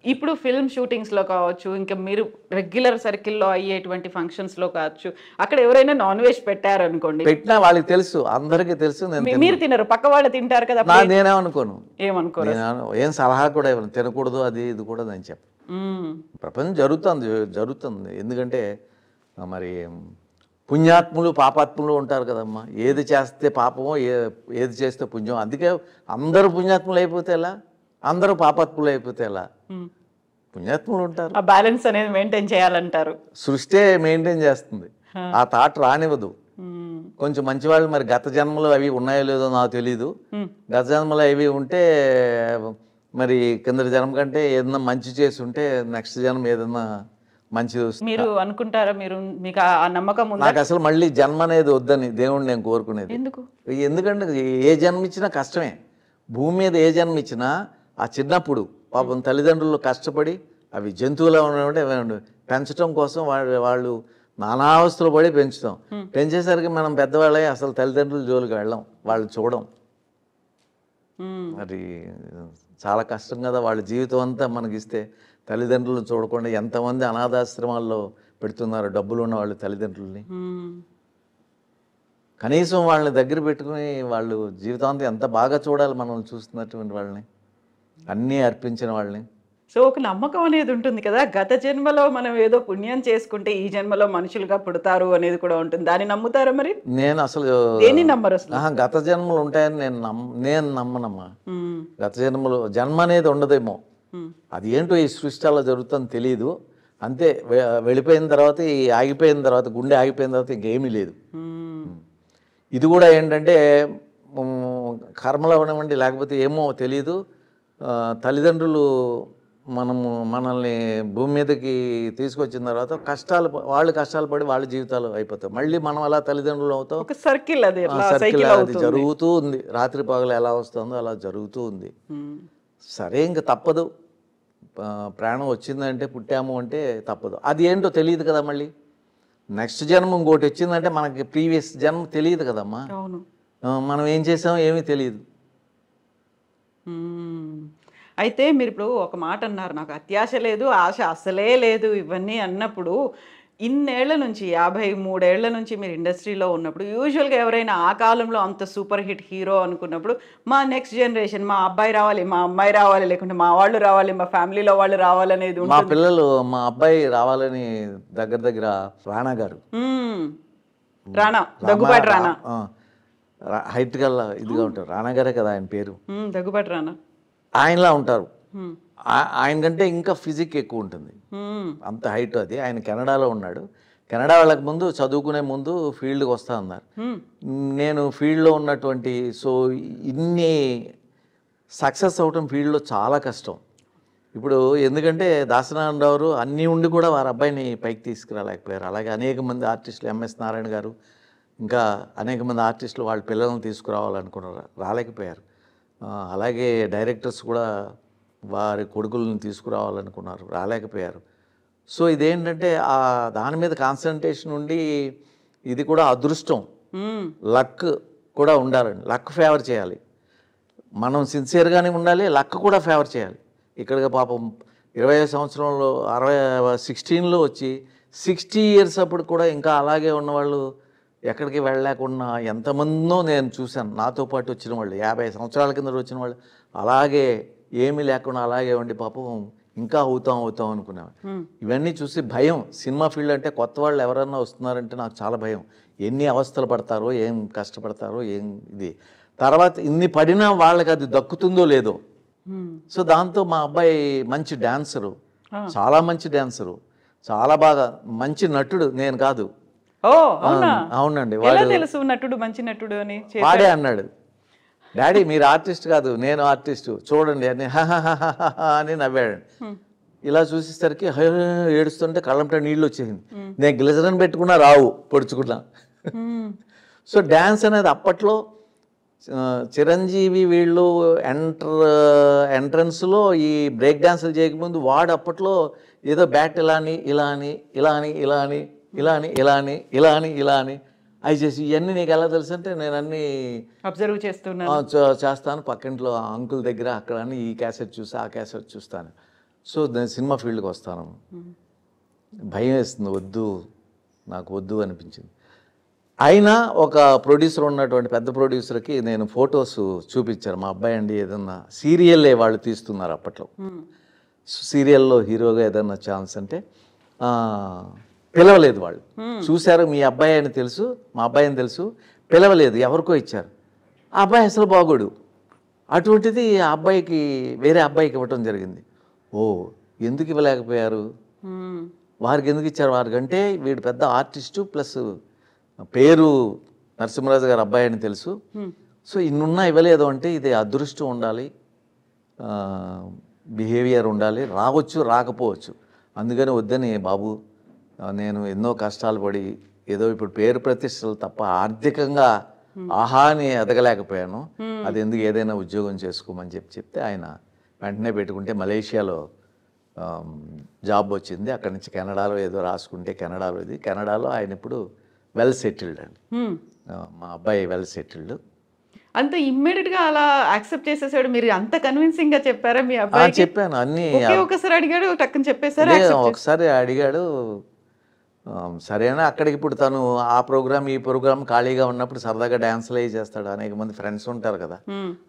ఇప్పుడు ఫిల్మ్ షూటింగ్స్‌లో కావచ్చు, ఇంకా మీరు రెగ్యులర్ సర్కిల్‌లో అయ్యేటువంటి ఫంక్షన్స్‌లో కావచ్చు, అక్కడ ఎవరైనా నాన్ వెజ్ పెట్టారనుకోండి. పెట్టినా వాళ్ళకి తెలుసు, అందరికీ తెలుసు నేను మీరు తినరు, పక్క వాళ్ళు తింటారు కదా! నేనేమనుకోను. ఏమనుకోరు. ఏం సలహా కూడా ఇవ్వను, తినకూడదు అది ఇది కూడా నేను చెప్పను. ప్రపంచం జరుగుతుంది. ఎందుకంటే మరి పుణ్యాత్ములు పాపాత్ములు ఉంటారు కదమ్మా. ఏది చేస్తే పాపమో ఏది చేస్తే పుణ్యం. అందుకే అందరూ పుణ్యాత్ములు అయిపోతే ఎలా, అందరూ పాపాత్ములు అయిపోతే ఎలా? పుణ్యాత్ములు ఉంటారు. ఆ బ్యాలెన్స్ అనేది మెయింటైన్ చేయాలంటారు. సృష్టి మెయింటైన్ చేస్తుంది, ఆ థాట్ రానివ్వదు. కొంచెం మంచివాళ్ళు మరి గత జన్మలు అవి ఉన్నాయో లేదో నాకు తెలీదు. గత జన్మలు అవి ఉంటే మరి కిందటి జన్మ కంటే ఏదన్నా మంచి చేసి ఉంటే నెక్స్ట్ జన్మ ఏదన్నా మంచి మీరు అనుకుంటారా? మీకు ఆ నమ్మకం ఉందా? నాకు అసలు మళ్ళీ జన్మ అనేది వద్దని దేవుణ్ణి నేను కోరుకునేది. ఎందుకంటే ఏ జన్మ ఇచ్చినా కష్టమే. భూమి మీద ఏ జన్మ ఇచ్చినా ఆ చిన్నప్పుడు పాపం తల్లిదండ్రులు కష్టపడి అవి జంతువులా ఉండేవంటే పెంచడం కోసం వాళ్ళు నానావస్థలు పడి పెంచుతాం. పెంచేసరికి మనం పెద్దవాళ్ళే అసలు తల్లిదండ్రుల జోలికి వెళ్ళాం, వాళ్ళు చూడం. మరి చాలా కష్టం కదా. వాళ్ళ జీవితం అంతా మనకిస్తే తల్లిదండ్రులను చూడకుండా ఎంతమంది అనాథాశ్రమాల్లో పెడుతున్నారు డబ్బులు ఉన్న వాళ్ళు తల్లిదండ్రుల్ని. కనీసం వాళ్ళని దగ్గర పెట్టుకుని వాళ్ళు జీవితాంతం ఎంత బాగా చూడాలి మనల్ని చూస్తున్నటువంటి వాళ్ళని, అన్నీ అర్పించిన వాళ్ళని. సో ఒక నమ్మకం అనేది ఉంటుంది కదా, గత జన్మలో మనం ఏదో పుణ్యం చేసుకుంటే ఈ జన్మలో మనుషులుగా పుడతారు అనేది కూడా ఉంటుంది. దాన్ని నమ్ముతారా మరి? నేను అసలు దేన్ని నమ్మరు అసలు? గత జన్మలు ఉంటాయని నేను నమ్మనమ్మా. గత జన్మ అనేది ఉండదేమో. అది ఏంటో ఈ సృష్టి అలా జరుగుతుందని తెలియదు. అంతే, వెళ్ళిపోయిన తర్వాత ఆగిపోయిన తర్వాత గుండె ఆగిపోయిన తర్వాత ఇంకేమీ లేదు. ఇది కూడా ఏంటంటే కర్మలు అవ్వనివ్వండి లేకపోతే ఏమో తెలియదు. తల్లిదండ్రులు మనల్ని భూమి మీదకి తీసుకొచ్చిన తర్వాత వాళ్ళు కష్టాలు పడి వాళ్ళ జీవితాలు అయిపోతాయి. మళ్ళీ మనం అలా తల్లిదండ్రులు అవుతాం. ఒక సర్కిల్ అది జరుగుతూ ఉంది. రాత్రి పగలు ఎలా వస్తుందో అలా జరుగుతూ ఉంది. సరే ఇంక తప్పదు, ప్రాణం వచ్చిందంటే పుట్టాము అంటే తప్పదు. అది ఏంటో తెలియదు కదా. మళ్ళీ నెక్స్ట్ జన్మ ఇంకోటి వచ్చిందంటే మనకి ప్రీవియస్ జన్మ తెలియదు కదమ్మా. మనం ఏం చేసామో ఏమీ తెలియదు. అయితే మీరు ఇప్పుడు ఒక మాట అన్నారు, నాకు అత్యాశ లేదు, ఆశ అసలే లేదు ఇవన్నీ అన్నప్పుడు, ఇన్నేళ్ల నుంచి 53 ఏళ్ల నుంచి మీరు ఇండస్ట్రీలో ఉన్నప్పుడు యూజువల్గా ఎవరైనా ఆ కాలంలో అంత సూపర్ హిట్ హీరో అనుకున్నప్పుడు మా నెక్స్ట్ జనరేషన్, మా అబ్బాయి రావాలి, మా అమ్మాయి రావాలి, లేకుంటే మా వాళ్ళు రావాలి, మా ఫ్యామిలీలో వాళ్ళు రావాలనేది, మా పిల్లలు మా అబ్బాయి రావాలని దగ్గర రాణా గారు, రాణా దగ్గుబాటి రాణా, హైట్ గల్లా ఇదిగా ఉంటారు. రాణా గారే కదా ఆయన పేరు. దగ్గుబాటి రాణా ఆయనలా ఉంటారు. ఆయన కంటే ఇంకా ఫిజిక్ ఎక్కువ ఉంటుంది, అంత హైట్. అది ఆయన కెనడాలో ఉన్నాడు. కెనడా వాళ్ళకి ముందు చదువుకునే ముందు ఫీల్డ్కి వస్తా అన్నారు. నేను ఫీల్డ్లో ఉన్నటువంటి ఇన్ని సక్సెస్ అవటం ఫీల్డ్లో చాలా కష్టం. ఇప్పుడు ఎందుకంటే దాసనారాయణరావు అన్నీ ఉండి కూడా వారి అబ్బాయిని పైకి తీసుకురాలేకపోయారు. అలాగే అనేక మంది ఆర్టిస్టులు, ఎంఎస్ నారాయణ గారు, ఇంకా అనేక మంది ఆర్టిస్టులు వాళ్ళ పిల్లలను తీసుకురావాలనుకున్నారు, రాలేకపోయారు. అలాగే డైరెక్టర్స్ కూడా వారి కొడుకులను తీసుకురావాలనుకున్నారు, రాలేకపోయారు. సో ఇదేంటంటే దాని మీద కాన్సన్ట్రేషన్ ఉండి, ఇది కూడా అదృష్టం, లక్ కూడా ఉండాలండి. లక్ ఫేవర్ చేయాలి, మనం సిన్సియర్గానే ఉండాలి, లక్ కూడా ఫేవర్ చేయాలి. ఇక్కడ పాపం 20వ సంవత్సరంలో 16లో వచ్చి 60 years అప్పుడు కూడా ఇంకా అలాగే ఉన్నవాళ్ళు, ఎక్కడికి వెళ్ళలేకుండా ఎంతమందో నేను చూశాను. నాతో పాటు వచ్చిన వాళ్ళు 50 సంవత్సరాల కింద వచ్చిన వాళ్ళు అలాగే ఏమీ లేకుండా అలాగే ఉండి పాపం ఇంకా అవుతాం అనుకునేవాడు. ఇవన్నీ చూసి భయం. సినిమా ఫీల్డ్ అంటే కొత్త వాళ్ళు ఎవరన్నా వస్తున్నారంటే నాకు చాలా భయం. ఎన్ని అవస్థలు పడతారో, ఏం కష్టపడతారో, ఏం ఇది. తర్వాత ఇన్ని పడినా వాళ్ళకి అది దక్కుతుందో లేదో. సో దాంతో మా అబ్బాయి మంచి డాన్సరు, చాలా మంచి డాన్సరు, చాలా బాగా మంచి నటుడు. నేను కాదు. అవునండి, నటుడు, మంచి నటుడు అని వాడే అన్నాడు. డాడీ మీరు ఆర్టిస్ట్ కాదు, నేను ఆర్టిస్టు, చూడండి అని అని నవ్వాడు. ఇలా చూసేసరికి ఏడుస్తుంటే కళ్ళంట నీళ్ళు వచ్చేసింది. నేను గ్లిజరిన్ పెట్టుకున్నా రావు, పొడుచుకున్నా. సో డ్యాన్స్ అనేది అప్పట్లో చిరంజీవి వీళ్ళు ఎంట్రన్స్లో ఈ బ్రేక్ డాన్సులు చేయకముందు వాడు అప్పట్లో ఏదో బ్యాట్ ఇలా అని అవి చేసి, ఇవన్నీ నీకు ఎలా తెలుసు అంటే నేను అన్నీ అబ్జర్వ్ చేస్తాను. పక్కింట్లో అంకుల్ దగ్గర అక్కడ ఈ క్యాసెట్ చూసి ఆ క్యాసెట్ చూస్తాను. సో నేను సినిమా ఫీల్డ్కి వస్తాను, భయం వేస్తుంది, వద్దు నాకు వద్దు అనిపించింది. అయినా ఒక ప్రొడ్యూసర్ ఉన్నటువంటి పెద్ద ప్రొడ్యూసర్కి నేను ఫొటోస్ చూపించాను, మా అబ్బాయి అండి ఏదన్నా సీరియల్లే వాళ్ళు తీస్తున్నారు అప్పట్లో, సీరియల్లో హీరోగా ఏదన్నా ఛాన్స్ అంటే పిలవలేదు. వాళ్ళు చూశారు, మీ అబ్బాయి అని తెలుసు, మా అబ్బాయి అని తెలుసు, పిలవలేదు, ఎవరికో ఇచ్చారు. ఆ అబ్బాయి అసలు బాగోడు, అటువంటిది ఆ అబ్బాయికి వేరే అబ్బాయికి ఇవ్వటం జరిగింది. ఓ ఎందుకు ఇవ్వలేకపోయారు, వారికి ఎందుకు ఇచ్చారు, వారికంటే వీడు పెద్ద ఆర్టిస్టు ప్లస్ పేరు నరసింహరాజు గారు అబ్బాయి అని తెలుసు, సో ఇన్నున్నా ఇవ్వలేదు అంటే ఇది అదృష్టం ఉండాలి, బిహేవియర్ ఉండాలి, రావచ్చు రాకపోవచ్చు. అందుకని వద్దని బాబు, నేను ఎన్నో కష్టాలు పడి ఏదో ఇప్పుడు పేరు ప్రతిష్టలు తప్ప ఆర్థికంగా ఆహాని ఎదగలేకపోయాను, అది ఎందుకు ఏదైనా ఉద్యోగం చేసుకోమని చెప్తే ఆయన వెంటనే పెట్టుకుంటే మలేషియాలో జాబ్ వచ్చింది, అక్కడి నుంచి కెనడాలో ఏదో రాసుకుంటే కెనడాలో ఆయన ఇప్పుడు వెల్ సెటిల్డ్ అండి. మా అబ్బాయి వెల్ సెటిల్డ్. అంత ఇమ్మీడియట్ గా అలా యాక్సెప్ట్ చేసేసాడు? మీరు అంత కన్విన్సింగ్ గా చెప్పారా మీ అబ్బాయి? చెప్పాను అన్ని. ఒకసారి అడిగాడు టక్కని చెప్పేసారా? ఒకసారి అడిగాడు, సరేనా. అక్కడికి ఇప్పుడు తను ఆ ప్రోగ్రామ్ ఈ ప్రోగ్రామ్ ఖాళీగా ఉన్నప్పుడు సరదాగా డ్యాన్స్లు అవి చేస్తాడు, అనేక మంది ఫ్రెండ్స్ ఉంటారు కదా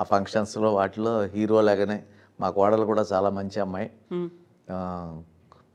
ఆ ఫంక్షన్స్లో, వాటిలో హీరో లాగానే మా కోడలు కూడా చాలా మంచి అమ్మాయి.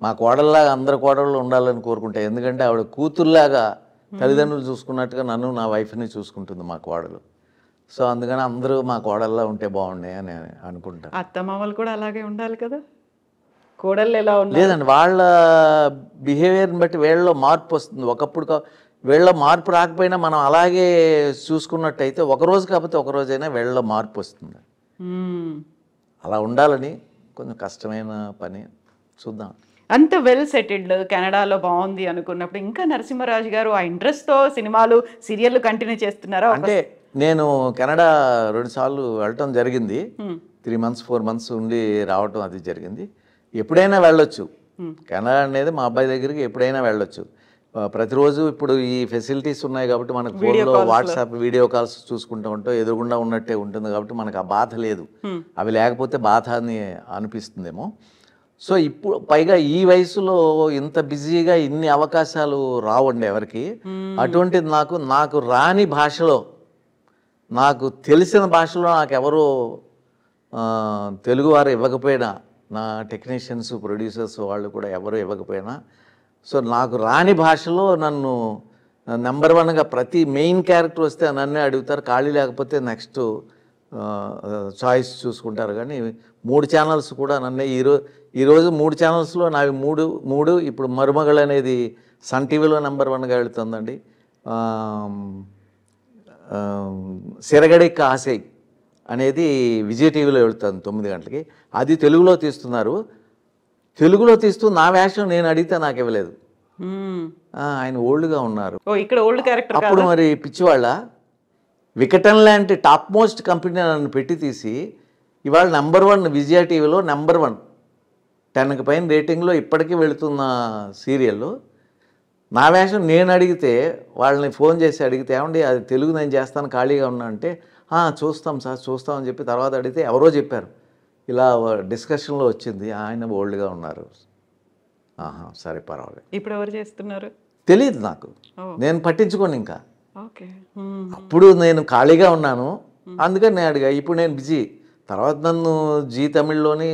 మా కోడల్లాగా అందరు కోడళ్ళు ఉండాలని కోరుకుంటా, ఎందుకంటే ఆవిడ కూతుర్లాగా తల్లిదండ్రులు చూసుకున్నట్టుగా నన్ను నా వైఫ్ని చూసుకుంటుంది మా కోడలు. సో అందుకని అందరూ మా కోడల్లా ఉంటే బాగున్నాయి అని అనుకుంటా. అత్తమామలు కూడా అలాగే ఉండాలి కదా, కోడళ్ళు ఎలా ఉండాలి? లేదండి, వాళ్ళ బిహేవియర్ని బట్టి వీళ్ళలో మార్పు వస్తుంది. ఒకప్పుడు వీళ్ళలో మార్పు రాకపోయినా మనం అలాగే చూసుకున్నట్టయితే ఒకరోజు కాకపోతే ఒకరోజైనా వీళ్ళలో మార్పు వస్తుంది. అలా ఉండాలని కొంచెం కష్టమైన పని, చూద్దాం. అంత వెల్ సెటిల్డ్ కెనడాలో బాగుంది అనుకున్నప్పుడు ఇంకా నరసింహరాజు గారు ఆ ఇంట్రెస్ట్తో సినిమాలు సీరియల్ కంటిన్యూ చేస్తున్నారా? అంటే నేను కెనడా 2 సార్లు వెళ్ళటం జరిగింది, 3 months 4 months ఉండి రావటం అది జరిగింది. ఎప్పుడైనా వెళ్ళొచ్చు, కెనడా అనేది మా అబ్బాయి దగ్గరికి ఎప్పుడైనా వెళ్ళొచ్చు. ప్రతిరోజు ఇప్పుడు ఈ ఫెసిలిటీస్ ఉన్నాయి కాబట్టి మనకు ఫోన్లో వాట్సాప్ వీడియో కాల్స్ చూసుకుంటూ ఉంటాం, ఎదురుగుండా ఉన్నట్టే ఉంటుంది కాబట్టి మనకు ఆ బాధ లేదు. అవి లేకపోతే బాధ అని అనిపిస్తుందేమో. సో ఇప్పుడు పైగా ఈ వయసులో ఇంత బిజీగా ఇన్ని అవకాశాలు రావండి ఎవరికి. అటువంటిది నాకు రాని భాషలో, నాకు తెలిసిన భాషలో నాకు ఎవరో తెలుగువారు ఇవ్వకపోయినా, నా టెక్నీషియన్స్ ప్రొడ్యూసర్స్ వాళ్ళు కూడా ఎవరు ఇవ్వకపోయినా, సో నాకు రాని భాషలో నన్ను నెంబర్ 1గా ప్రతి మెయిన్ క్యారెక్టర్ వస్తే నన్నే అడుగుతారు, ఖాళీ లేకపోతే నెక్స్ట్ చాయిస్ చూసుకుంటారు. కానీ 3 ఛానల్స్ కూడా నన్నే ఈరోజు 3 ఛానల్స్లో నావి మూడు ఇప్పుడు మరుమగళ్ అనేది సన్ టీవీలో నెంబర్ 1గా వెళుతుందండి. సిరగడిక్క ఆశయ్ అనేది విజయ్ టీవీలో వెళుతుంది 9 గంటలకి, అది తెలుగులో తీస్తున్నారు. తెలుగులో తీస్తూ నా వేషం నేను అడిగితే నాకు ఇవ్వలేదు, ఆయన ఓల్డ్గా ఉన్నారు. ఇక్కడ ఓల్డ్ క్యారెక్టర్ అప్పుడు మరి పిచ్చివాళ్ళ వికటన్ లాంటి టాప్ మోస్ట్ కంపెనీ నన్ను పెట్టి తీసి ఇవాళ నెంబర్ 1 విజయ టీవీలో నెంబర్ 1 10కి పైన రేటింగ్లో ఇప్పటికీ వెళుతున్న సీరియల్లో నా వేషం నేను అడిగితే, వాళ్ళని ఫోన్ చేసి అడిగితే, ఏమండి అది తెలుగు నేను చేస్తాను ఖాళీగా ఉన్నా అంటే, చూస్తాం సార్ చూస్తామని చెప్పి తర్వాత అడిగితే ఎవరో చెప్పారు, ఇలా డిస్కషన్లో వచ్చింది, ఆయన ఓల్డ్గా ఉన్నారు. సరే పర్వాలేదు. ఇప్పుడు ఎవరు చేస్తున్నారు తెలియదు నాకు, నేను పట్టించుకోను ఇంకా. ఓకే, అప్పుడు నేను ఖాళీగా ఉన్నాను అందుకని నేను అడిగా. ఇప్పుడు నేను బిజీ. తర్వాత నన్ను జీ తమిళ్లోని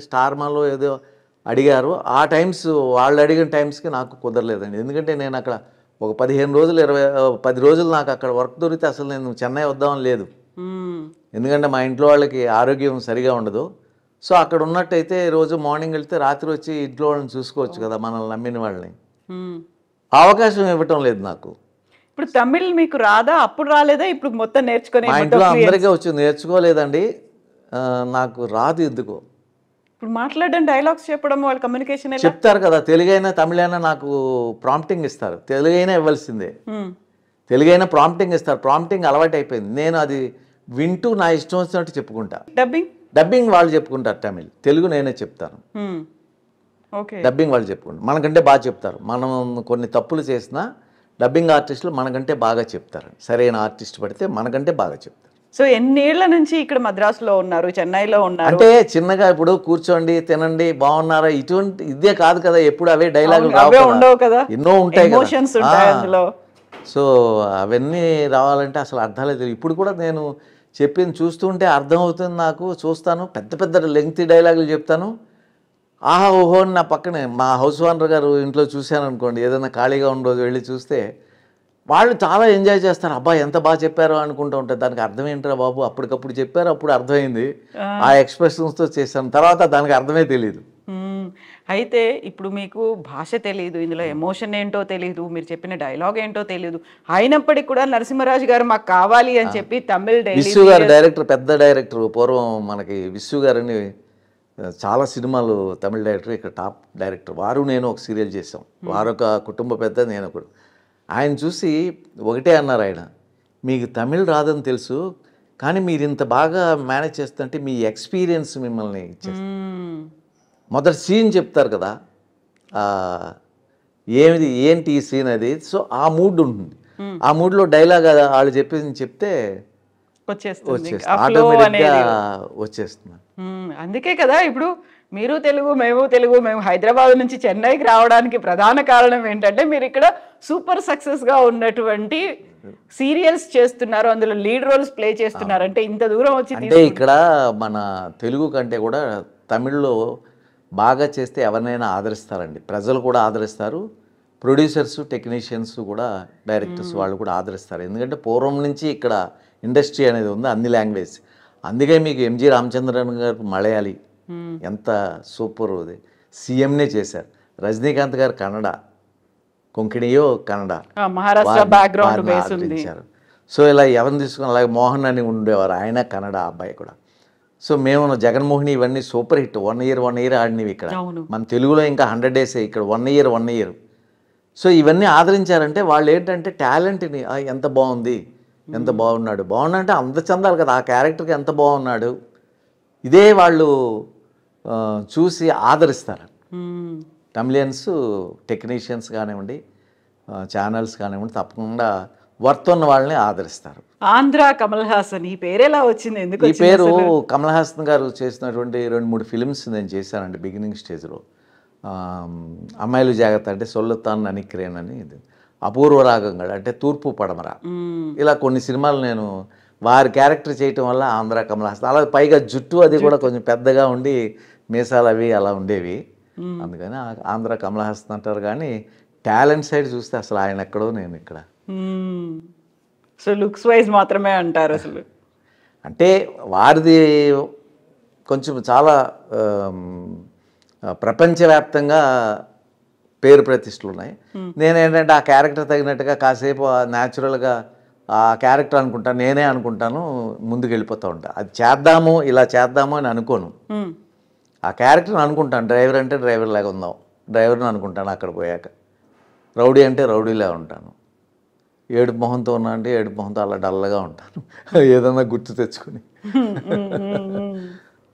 స్టార్మాలో ఏదో అడిగారు. ఆ టైమ్స్ వాళ్ళు అడిగిన టైమ్స్కి నాకు కుదరలేదండి. ఎందుకంటే నేను అక్కడ ఒక 15 రోజులు 10 రోజులు నాకు అక్కడ వర్క్ దొరికితే అసలు నేను చెన్నై వద్దామని లేదు. ఎందుకంటే మా ఇంట్లో వాళ్ళకి ఆరోగ్యం సరిగా ఉండదు. సో అక్కడ ఉన్నట్టయితే రోజు మార్నింగ్ వెళ్తే రాత్రి వచ్చి ఇంట్లో వాళ్ళని చూసుకోవచ్చు కదా, మనల్ని నమ్మిన వాళ్ళని. అవకాశం ఇవ్వటం లేదు నాకు. ఇప్పుడు తమిళ్ మీకు రాదా? అప్పుడు రాలేదా? ఇప్పుడు మొత్తం నేర్చుకునే? మా ఇంట్లో అందరికీ వచ్చి నేర్చుకోలేదండి, నాకు రాదు ఎందుకో. ఇప్పుడు మాట్లాడడం, డైలాగ్స్ చెప్పడం, వాళ్ళ కమ్యూనికేషన్ చెప్తారు కదా, తెలుగైనా తమిళైనా నాకు ప్రాంప్టింగ్ ఇస్తారు. తెలుగైనా ఇవ్వాల్సిందే, తెలుగైనా ప్రాంప్టింగ్ ఇస్తారు. ప్రాంప్టింగ్ అలవాటు అయిపోయింది. నేను అది వింటూ నా ఇష్టం వచ్చినట్టు చెప్పుకుంటా. డబ్బింగ్ వాళ్ళు చెప్పుకుంటారు తమిళ్, తెలుగు నేనే చెప్తాను. డబ్బింగ్ వాళ్ళు చెప్పుకుంటారు, మనకంటే బాగా చెప్తారు. మనం కొన్ని తప్పులు చేసినా డబ్బింగ్ ఆర్టిస్టులు మనకంటే బాగా చెప్తారు. సరైన ఆర్టిస్ట్ పడితే మనకంటే బాగా చెప్తారు. సో ఎన్నేళ్ల నుంచి ఇక్కడ మద్రాసులో ఉన్నారు, చెన్నైలో ఉన్నారు? అంటే చిన్నగా ఇప్పుడు కూర్చోండి తినండి బాగున్నారా ఇటువంటి ఇదే కాదు కదా, ఎప్పుడు అవే డైలాగులు రావు అవే కదా. ఉండవు కదా, ఎన్నో ఉంటాయి కదా. ఎమోషన్స్ ఉంటాయి అందులో. సో అవన్నీ రావాలంటే అసలు అర్థాలే తెలియదు. ఇప్పుడు కూడా నేను చెప్పింది చూస్తుంటే అర్థమవుతుంది నాకు, చూస్తాను పెద్ద పెద్ద లెంగ్తీ డైలాగులు చెప్తాను. ఆహా ఓహో అని నా పక్కనే మా హౌస్ ఓనర్ గారు ఇంట్లో చూశాను అనుకోండి, ఏదైనా ఖాళీగా ఉన్న రోజు వెళ్ళి చూస్తే వాళ్ళు చాలా ఎంజాయ్ చేస్తారు. అబ్బా ఎంత బాగా చెప్పారో అనుకుంటూ ఉంటారు. దానికి అర్థం ఏంట్రా బాబు, అప్పటికప్పుడు చెప్పారు అప్పుడు అర్థమైంది, ఆ ఎక్స్ప్రెషన్స్తో చేశాను, తర్వాత దానికి అర్థమే తెలియదు. అయితే ఇప్పుడు మీకు భాష తెలియదు, ఇందులో ఎమోషన్ ఏంటో తెలియదు, మీరు చెప్పిన డైలాగ్ ఏంటో తెలియదు, అయినప్పటికీ కూడా నరసింహరాజు గారు మాకు కావాలి అని చెప్పి తమిళ్ విశ్వ గారు డైరెక్టర్, పెద్ద డైరెక్టర్, పూర్వం మనకి విశ్వ గారని చాలా సినిమాలు తమిళ డైరెక్టర్, ఇక్కడ టాప్ డైరెక్టర్. వారు నేను ఒక సీరియల్ చేసాం, వారు ఒక కుటుంబ పెద్ద, నేను ఒకడు. ఆయన చూసి ఒకటే అన్నారు ఆయన, మీకు తమిళ్ రాదని తెలుసు కానీ మీరు ఇంత బాగా మేనేజ్ చేస్తుంటే మీ ఎక్స్పీరియన్స్ మిమ్మల్ని ఇచ్చేస్తుంది. మొదటి సీన్ చెప్తారు కదా, ఏంటి ఈ సీన్ అది, సో ఆ మూడ్ ఉంటుంది. ఆ మూడ్లో డైలాగ్ వాళ్ళు చెప్తే వచ్చేస్తుంది, ఆటోమేటిక్గా వచ్చేస్తుంది. అందుకే కదా ఇప్పుడు మీరు తెలుగు మేము తెలుగు, మేము హైదరాబాద్ నుంచి చెన్నైకి రావడానికి ప్రధాన కారణం ఏంటంటే మీరు ఇక్కడ సూపర్ సక్సెస్గా ఉన్నటువంటి సీరియల్స్ చేస్తున్నారు, అందులో లీడ్ రోల్స్ ప్లే చేస్తున్నారు. అంటే ఇంత దూరం వచ్చి అంటే ఇక్కడ మన తెలుగు కంటే కూడా తమిళ్లో బాగా చేస్తే ఎవరినైనా ఆదరిస్తారండి, ప్రజలు కూడా ఆదరిస్తారు, ప్రొడ్యూసర్స్ టెక్నీషియన్స్ కూడా డైరెక్టర్స్ వాళ్ళు కూడా ఆదరిస్తారు. ఎందుకంటే పూర్వం నుంచి ఇక్కడ ఇండస్ట్రీ అనేది ఉంది, అన్ని లాంగ్వేజ్. అందుకే మీకు ఎంజి రామచంద్రన్ గారు మలయాళీ ఎంత సూపర్, అది సీఎంనే చేశారు. రజనీకాంత్ గారు కన్నడ, కొంకణియో కన్నడ, మహారాష్ట్ర బ్యాక్గ్రౌండ్ ఆదరించారు. సో ఇలా ఎవరిని తీసుకుని, అలాగే మోహన్ అని ఉండేవారు, ఆయన కన్నడ అబ్బాయి కూడా. సో మేము జగన్మోహిని ఇవన్నీ సూపర్ హిట్, 1 year ఆడినవి ఇక్కడ. మన తెలుగులో ఇంకా 100 days, ఇక్కడ 1 year. సో ఇవన్నీ ఆదరించారంటే వాళ్ళు ఏంటంటే టాలెంట్ని ఎంత బాగుంది, ఎంత బాగున్నాడు అంటే అంత చందాలి కదా, ఆ క్యారెక్టర్కి ఎంత బాగున్నాడు, ఇదే వాళ్ళు చూసి ఆదరిస్తారు. తమిళియన్స్ టెక్నీషియన్స్ కానివ్వండి, ఛానల్స్ కానివ్వండి, తప్పకుండా వర్త్ ఉన్న వాళ్ళని ఆదరిస్తారు. ఆంధ్ర కమల్ హాసన్, ఈ పేరు ఎలా వచ్చింది, ఎందుకు ఈ పేరు? కమల్ హాసన్ గారు చేసినటువంటి 2-3 ఫిలిమ్స్ నేను చేశానండి బిగినింగ్ స్టేజ్లో. అమ్మాయిలు జాగ్రత్త అంటే సొల్లుతాన్ ననిక్రేన్ అని, అపూర్వ రాగంగా అంటే తూర్పు పడమర, ఇలా కొన్ని సినిమాలు నేను వారి క్యారెక్టర్ చేయటం వల్ల ఆంధ్ర కమల్ హాసన్. అలా పైగా జుట్టు అది కూడా కొంచెం పెద్దగా ఉండి మీసాలు అవి అలా ఉండేవి, అందుకని ఆంధ్ర కమల్ హాసన్ అంటారు. కానీ టాలెంట్ సైడ్ చూస్తే అసలు ఆయన ఎక్కడో నేను ఇక్కడ. సో లుక్స్ వైజ్ మాత్రమే అంటారు అసలు? అంటే వారిది కొంచెం చాలా ప్రపంచవ్యాప్తంగా పేరు ప్రతిష్టలు ఉన్నాయి. నేనేంటంటే ఆ క్యారెక్టర్ తగినట్టుగా కాసేపు న్యాచురల్గా ఆ క్యారెక్టర్ అనుకుంటాను, నేనే అనుకుంటాను, ముందుకు వెళ్ళిపోతూ ఉంటాను. అది చేద్దాము, ఇలా చేద్దాము అని అనుకోను, ఆ క్యారెక్టర్ని అనుకుంటాను. డ్రైవర్ అంటే డ్రైవర్ లాగా ఉందాం, డ్రైవర్ని అనుకుంటాను. అక్కడ పోయాక రౌడీ అంటే రౌడీలా ఉంటాను, ఏడుపు మొహంతో ఉన్నా అంటే ఏడుపు మొహంతో అలా డల్గా ఉంటాను, ఏదన్నా గుర్తు తెచ్చుకొని.